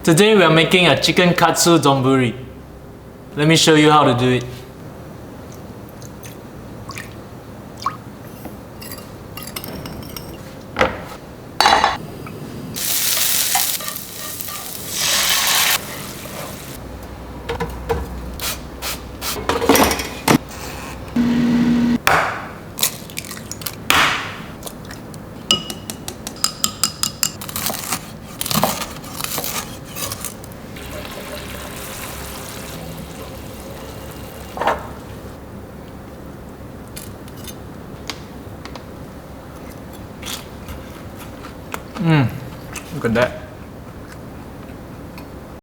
Today we are making a chicken katsu donburi. Let me show you how to do it. Look at that.